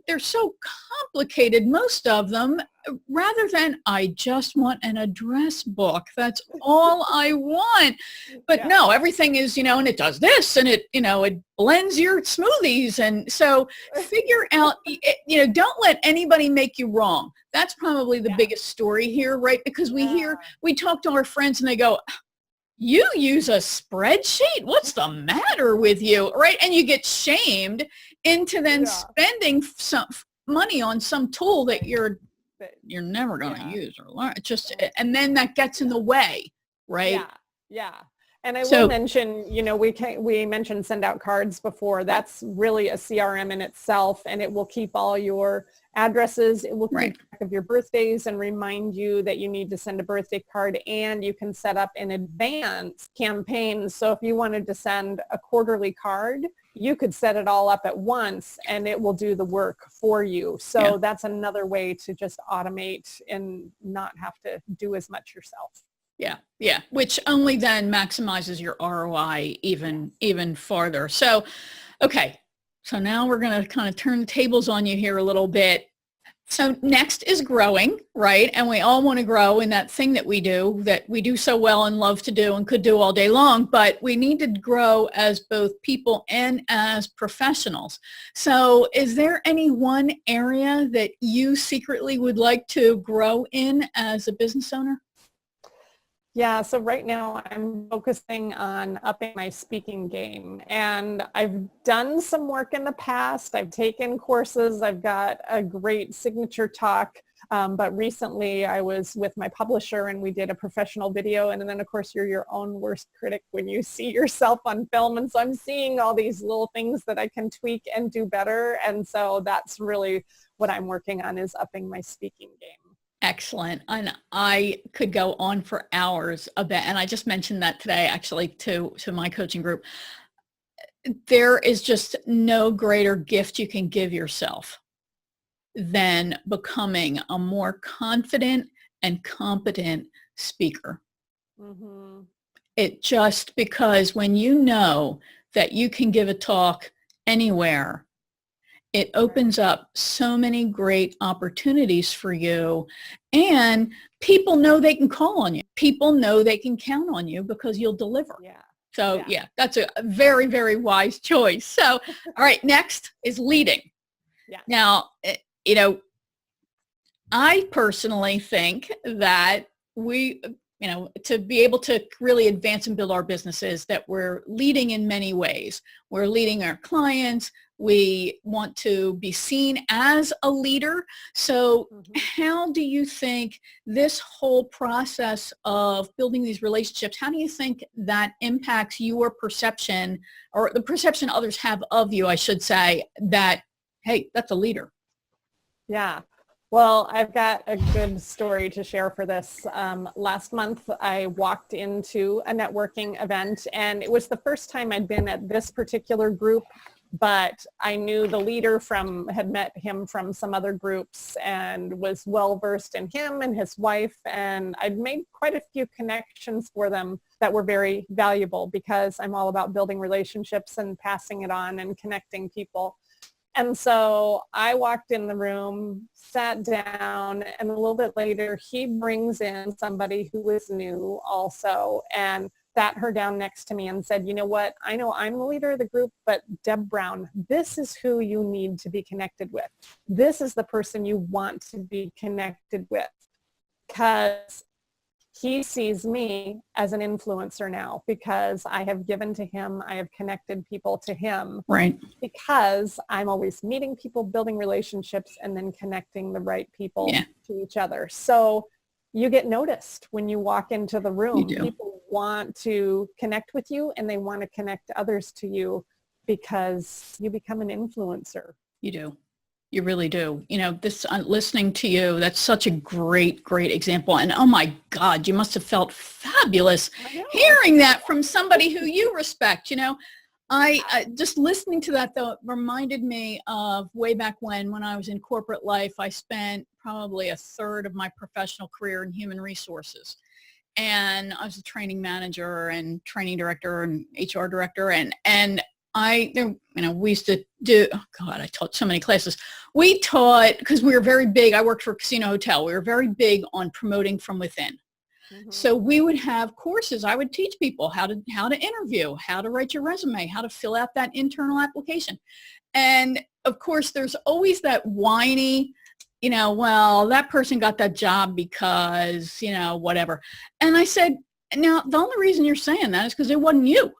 they're so complicated, most of them, rather than I just want an address book. That's all I want. But Yeah. no, everything is, and it does this and it blends your smoothies. And so figure out, don't let anybody make you wrong. That's probably the Yeah. biggest story here, right? Because Yeah. we talk to our friends and they go, you use a spreadsheet? What's the matter with you? Right? And you get shamed into then Yeah. spending some money on some tool that you're But never going to yeah. use or learn. And then that gets in the way, right? Yeah. Yeah. And I will So, mention, we mentioned send out cards before. That's really a CRM in itself, and it will keep all your addresses. It will right. keep track of your birthdays and remind you that you need to send a birthday card, and you can set up in advance campaigns. So if you wanted to send a quarterly card, you could set it all up at once and it will do the work for you. So Yeah. that's another way to just automate and not have to do as much yourself. Yeah. Yeah. Which only then maximizes your ROI even farther. So, okay. So now we're going to kind of turn the tables on you here a little bit. So next is growing, right? And we all want to grow in that thing that we do so well and love to do and could do all day long, but we need to grow as both people and as professionals. So is there any one area that you secretly would like to grow in as a business owner? Yeah, so right now I'm focusing on upping my speaking game, and I've done some work in the past. I've taken courses. I've got a great signature talk, but recently I was with my publisher and we did a professional video, and then of course you're your own worst critic when you see yourself on film, and so I'm seeing all these little things that I can tweak and do better, and so that's really what I'm working on, is upping my speaking game. Excellent. And I could go on for hours about, and I just mentioned that today actually to my coaching group. There is just no greater gift you can give yourself than becoming a more confident and competent speaker. Mm-hmm. It just, because when you know that you can give a talk anywhere, it opens up so many great opportunities for you, and people know they can call on you. People know they can count on you because you'll deliver. Yeah. So yeah, that's a very, very wise choice. So, all right, next is leading. Yeah. Now, I personally think that we, to be able to really advance and build our businesses, that we're leading in many ways. We're leading our clients. We want to be seen as a leader. So how do you think this whole process of building these relationships, how do you think that impacts your perception, or the perception others have of you, I should say, that, hey, that's a leader? Yeah. Well, I've got a good story to share for this. Last month, I walked into a networking event, and it was the first time I'd been at this particular group, but I knew the leader had met him from some other groups and was well versed in him and his wife, and I'd made quite a few connections for them that were very valuable, because I'm all about building relationships and passing it on and connecting people. And so I walked in the room, sat down, and a little bit later, he brings in somebody who was new also, and sat her down next to me and said, you know what, I know I'm the leader of the group, but Deb Brown, this is who you need to be connected with. This is the person you want to be connected with, because he sees me as an influencer now, because I have given to him, I have connected people to him. Right. Because I'm always meeting people, building relationships, and then connecting the right people to each other. So you get noticed when you walk into the room. People want to connect with you, and they want to connect others to you. because you become an influencer. You do. You really do. You know, this listening to you, that's such a great, great example. And oh my God, you must have felt fabulous hearing that from somebody who you respect. You know, I just listening to that though reminded me of way back when I was in corporate life. I spent probably a third of my professional career in human resources. And I was a training manager and training director and HR director. And we used to do, oh God, I taught so many classes. We taught, because we were very big, I worked for a casino hotel. We were very big on promoting from within. Mm-hmm. So we would have courses. I would teach people how to interview, how to write your resume, how to fill out that internal application. And of course, there's always that whiny, you know, well, that person got that job because, you know, whatever. And I said, now, the only reason you're saying that is because it wasn't you.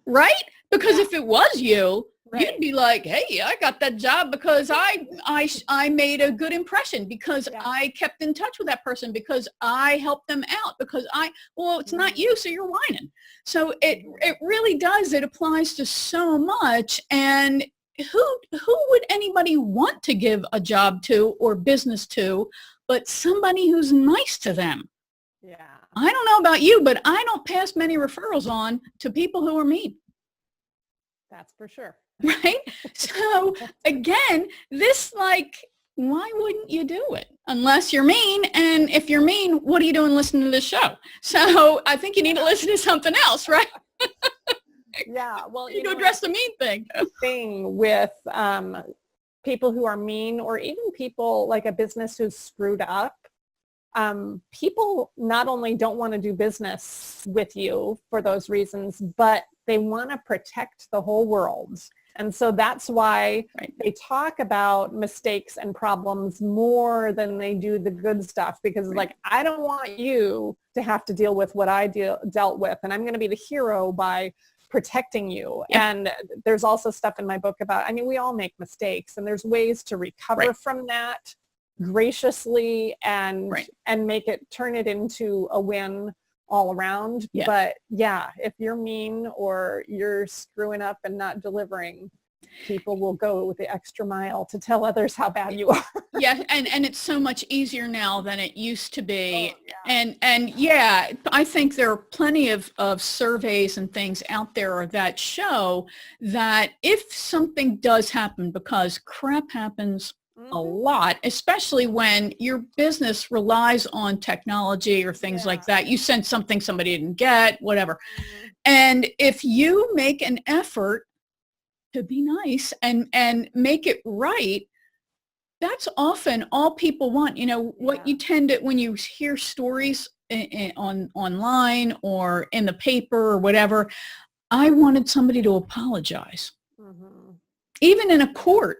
Right? Because if it was you, you'd be like, hey, I got that job because I made a good impression, because I kept in touch with that person, because I helped them out, because it's not you, so you're whining. So it really does. It applies to so much. And who would anybody want to give a job to or business to but somebody who's nice to them? Yeah. I don't know about you, but I don't pass many referrals on to people who are mean. That's for sure. Right? So again, this, like, why wouldn't you do it unless you're mean? And if you're mean, what are you doing listening to this show? So I think you need to listen to something else, right? Yeah. Well, you know, address the mean thing with people who are mean, or even people like a business who's screwed up. People not only don't want to do business with you for those reasons, but they want to protect the whole world. And so that's why they talk about mistakes and problems more than they do the good stuff, because like, I don't want you to have to deal with what I dealt with, and I'm going to be the hero by protecting you. Yep. And there's also stuff in my book about, I mean, we all make mistakes, and there's ways to recover from that graciously and turn it into a win all around. Yeah. But yeah, if you're mean or you're screwing up and not delivering, people will go the extra mile to tell others how bad you are. Yeah, and it's so much easier now than it used to be. Oh, yeah. And yeah, I think there are plenty of surveys and things out there that show that if something does happen, because crap happens a lot, especially when your business relies on technology or things like that. You send something somebody didn't get, whatever. Mm-hmm. And if you make an effort to be nice and make it right, that's often all people want. You know, what you tend to, when you hear stories online or in the paper or whatever, I wanted somebody to apologize. Mm-hmm. Even in a court,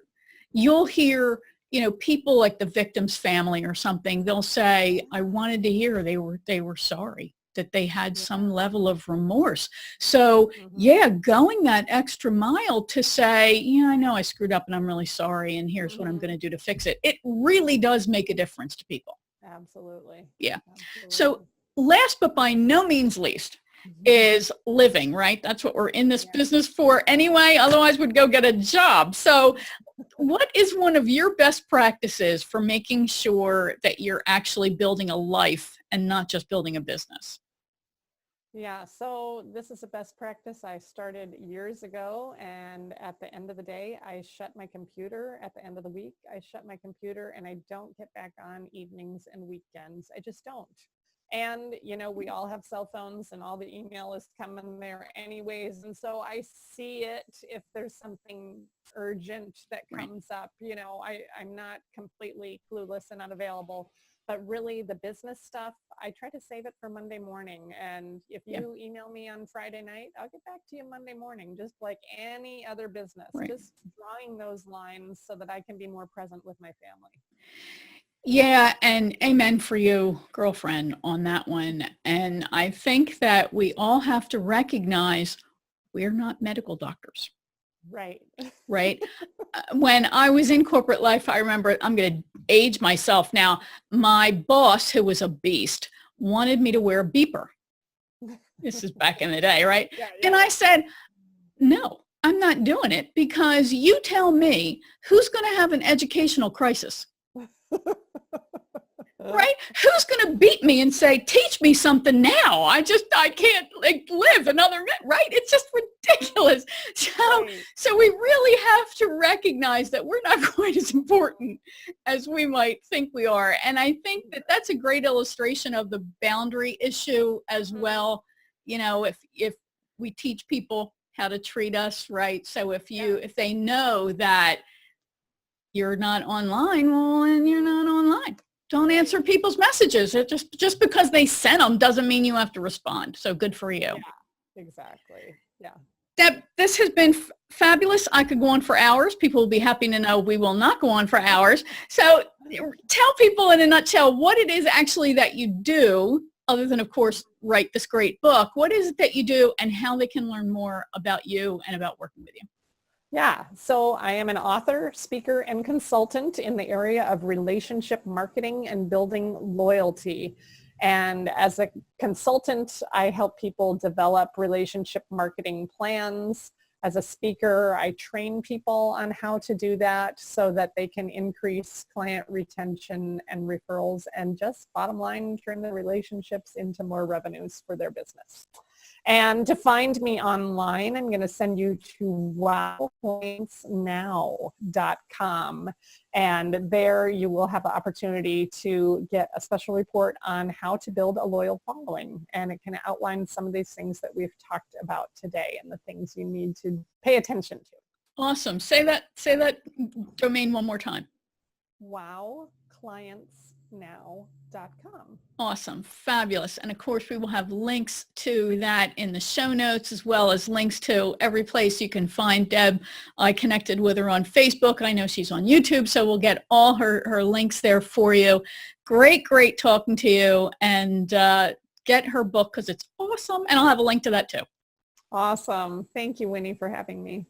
you'll hear, you know, people like the victim's family or something, they'll say, I wanted to hear they were sorry, that they had some level of remorse. So going that extra mile to say, yeah, I know I screwed up and I'm really sorry, and here's what I'm going to do to fix it. It really does make a difference to people. Absolutely. Yeah. Absolutely. So last but by no means least is living, right? That's what we're in this business for anyway. Otherwise we'd go get a job. So what is one of your best practices for making sure that you're actually building a life and not just building a business? Yeah, so this is a best practice I started years ago, and at the end of the day, I shut my computer. At the end of the week, I shut my computer, and I don't get back on evenings and weekends. I just don't. And, you know, we all have cell phones, and all the email is coming there anyways. And so I see it if there's something urgent that comes up. You know, I'm not completely clueless and unavailable. But really, the business stuff, I try to save it for Monday morning. And if you email me on Friday night, I'll get back to you Monday morning, just like any other business. Just drawing those lines so that I can be more present with my family. Yeah, and amen for you, girlfriend, on that one. And I think that we all have to recognize we're not medical doctors. Right. Right. When I was in corporate life, I remember, I'm going to age myself now, my boss, who was a beast, wanted me to wear a beeper. This is back in the day, right? And I said, no, I'm not doing it because you tell me who's going to have an educational crisis. Right? Who's going to beat me and say, teach me something now? I can't live another minute, right? It's just ridiculous. So we really have to recognize that we're not quite as important as we might think we are. And I think that that's a great illustration of the boundary issue as well. You know, if we teach people how to treat us, right? So if they know that you're not online, well, then you're not online. Don't answer people's messages. It just because they sent them doesn't mean you have to respond. So good for you. Yeah, exactly. Yeah. Deb, this has been fabulous. I could go on for hours. People will be happy to know we will not go on for hours. So tell people in a nutshell what it is actually that you do, other than, of course, write this great book. What is it that you do and how they can learn more about you and about working with you? Yeah, so I am an author, speaker, and consultant in the area of relationship marketing and building loyalty. And as a consultant, I help people develop relationship marketing plans. As a speaker, I train people on how to do that so that they can increase client retention and referrals and just bottom line, turn their relationships into more revenues for their business. And to find me online, I'm going to send you to wowpointsnow.com. And there you will have the opportunity to get a special report on how to build a loyal following. And it can outline some of these things that we've talked about today and the things you need to pay attention to. Awesome. Say that domain one more time. wowclientsnow.com. Awesome. Fabulous. And of course, we will have links to that in the show notes, as well as links to every place you can find Deb. I connected with her on Facebook. I know she's on YouTube, so we'll get all her links there for you. Great talking to you, and get her book because it's awesome. And I'll have a link to that too. Awesome. Thank you, Winnie, for having me.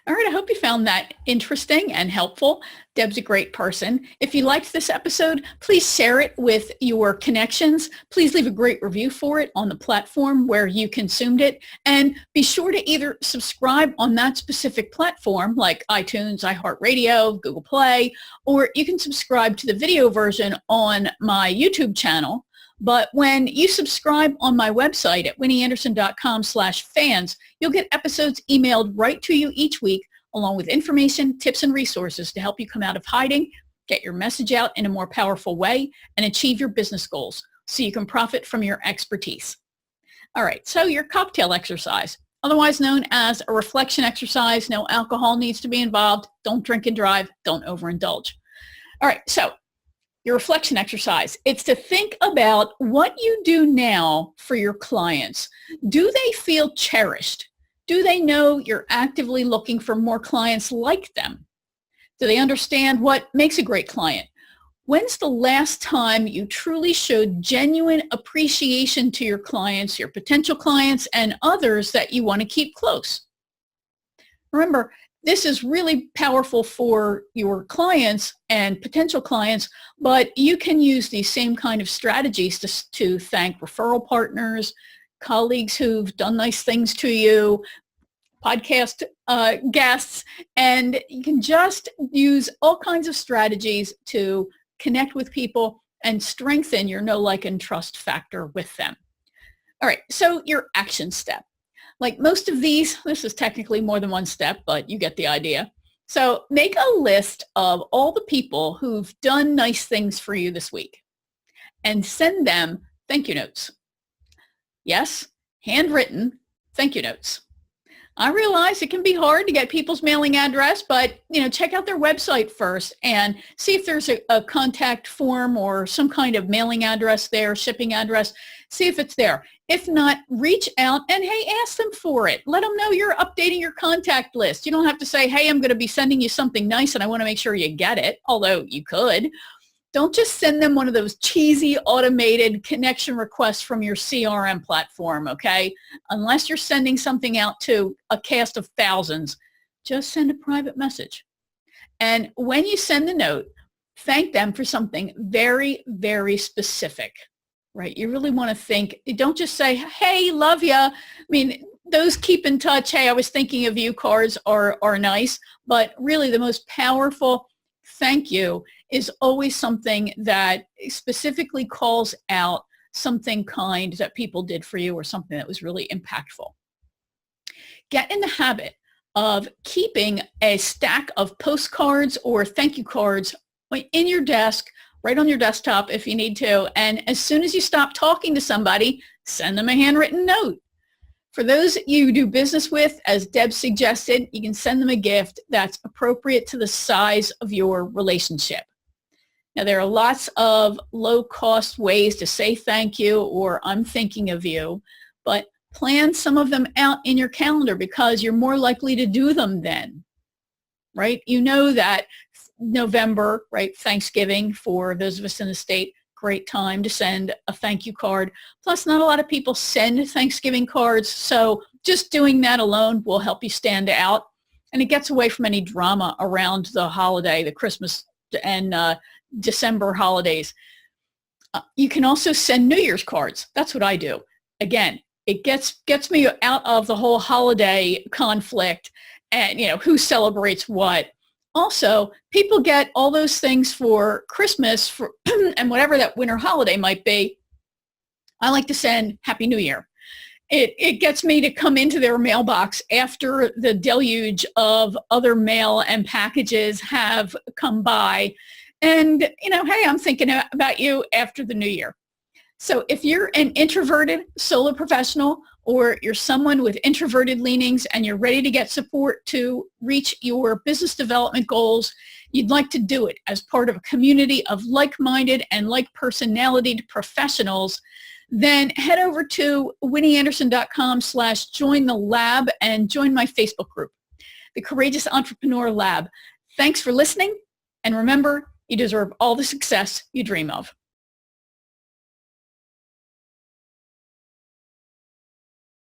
All right, I hope you found that interesting and helpful. Deb's a great person. If you liked this episode, please share it with your connections. Please leave a great review for it on the platform where you consumed it. And be sure to either subscribe on that specific platform like iTunes, iHeartRadio, Google Play, or you can subscribe to the video version on my YouTube channel. But when you subscribe on my website at winnieanderson.com/fans, you'll get episodes emailed right to you each week, along with information, tips, and resources to help you come out of hiding, get your message out in a more powerful way, and achieve your business goals so you can profit from your expertise. All right, so your cocktail exercise, otherwise known as a reflection exercise. No alcohol needs to be involved. Don't drink and drive. Don't overindulge. All right, so your reflection exercise. It's to think about what you do now for your clients. Do they feel cherished? Do they know you're actively looking for more clients like them? Do they understand what makes a great client? When's the last time you truly showed genuine appreciation to your clients, your potential clients, and others that you want to keep close? Remember, this is really powerful for your clients and potential clients, but you can use these same kind of strategies to thank referral partners, colleagues who've done nice things to you, podcast guests, and you can just use all kinds of strategies to connect with people and strengthen your know, like, and trust factor with them. All right, so your action step. Like most of these, this is technically more than one step, but you get the idea. So make a list of all the people who've done nice things for you this week and send them thank you notes. Yes, handwritten thank you notes. I realize it can be hard to get people's mailing address, but check out their website first and see if there's a contact form or some kind of mailing address there, shipping address. See if it's there. If not, reach out and, hey, ask them for it. Let them know you're updating your contact list. You don't have to say, hey, I'm going to be sending you something nice and I want to make sure you get it, although you could. Don't just send them one of those cheesy automated connection requests from your CRM platform, okay? Unless you're sending something out to a cast of thousands, just send a private message. And when you send the note, thank them for something very, very specific, right? You really want to think, don't just say, hey, love ya. I mean, those keep in touch. Hey, I was thinking of you cards are nice, but really the most powerful thank you is always something that specifically calls out something kind that people did for you or something that was really impactful. Get in the habit of keeping a stack of postcards or thank you cards in your desk, right on your desktop if you need to. And as soon as you stop talking to somebody, send them a handwritten note. For those you do business with, as Deb suggested, you can send them a gift that's appropriate to the size of your relationship. Now, there are lots of low-cost ways to say thank you or I'm thinking of you, but plan some of them out in your calendar because you're more likely to do them then, right? You know that November, right, Thanksgiving, for those of us in the state, great time to send a thank you card. Plus, not a lot of people send Thanksgiving cards, so just doing that alone will help you stand out. And it gets away from any drama around the holiday, the Christmas and December holidays. You can also send New Year's cards. That's what I do. Again, it gets me out of the whole holiday conflict and, who celebrates what. Also, people get all those things for Christmas and whatever that winter holiday might be. I like to send Happy New Year. It gets me to come into their mailbox after the deluge of other mail and packages have come by. And, hey, I'm thinking about you after the new year. So if you're an introverted solo professional or you're someone with introverted leanings and you're ready to get support to reach your business development goals, you'd like to do it as part of a community of like-minded and like-personality professionals, then head over to winnieanderson.com/join the lab and join my Facebook group, the Courageous Entrepreneur Lab. Thanks for listening. And remember, you deserve all the success you dream of.